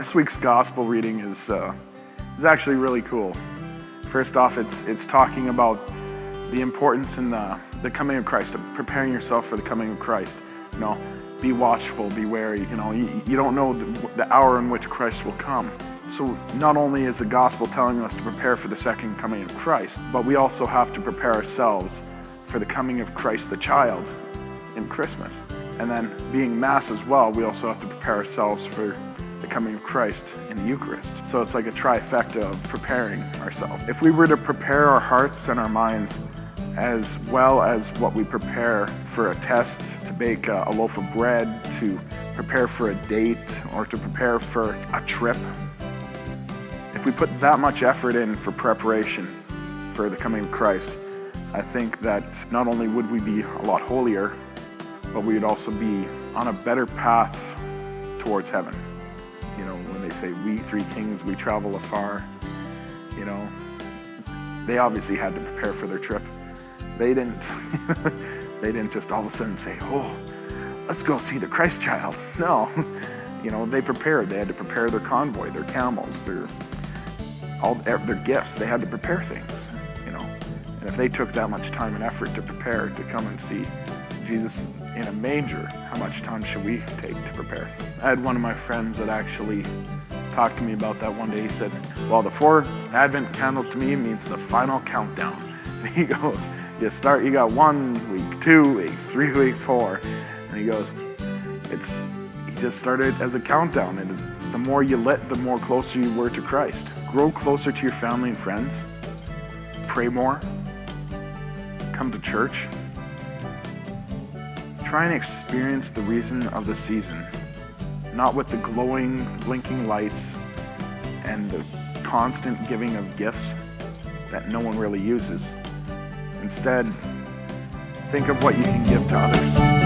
This week's gospel reading is actually really cool. First off, it's talking about the importance in the coming of Christ, of preparing yourself for the coming of Christ. You know, be watchful, be wary. You know, you don't know the hour in which Christ will come. So not only is the gospel telling us to prepare for the second coming of Christ, but we also have to prepare ourselves for the coming of Christ the child in Christmas. And then being Mass as well, we also have to prepare ourselves for the coming of Christ in the Eucharist. So it's like a trifecta of preparing ourselves. If we were to prepare our hearts and our minds as well as what we prepare for a test, to bake a loaf of bread, to prepare for a date, or to prepare for a trip, if we put that much effort in for preparation for the coming of Christ, I think that not only would we be a lot holier, but we would also be on a better path towards heaven. You know, when they say, we three kings, we travel afar, you know, they obviously had to prepare for their trip. They didn't, they didn't just all of a sudden say, oh, let's go see the Christ child. No, you know, they prepared. They had to prepare their convoy, their camels, their gifts. They had to prepare things, you know. And if they took that much time and effort to prepare to come and see Jesus in a manger, how much time should we take to prepare? I had one of my friends that actually talked to me about that one day. He said, well, the 4 Advent candles to me means the final countdown. And he goes, you got 1 week, 2 week, 3 week, 4. And he goes, he just started as a countdown. And the more you lit, the more closer you were to Christ. Grow closer to your family and friends. Pray more. Come to church. Try and experience the reason of the season, not with the glowing, blinking lights and the constant giving of gifts that no one really uses. Instead, think of what you can give to others.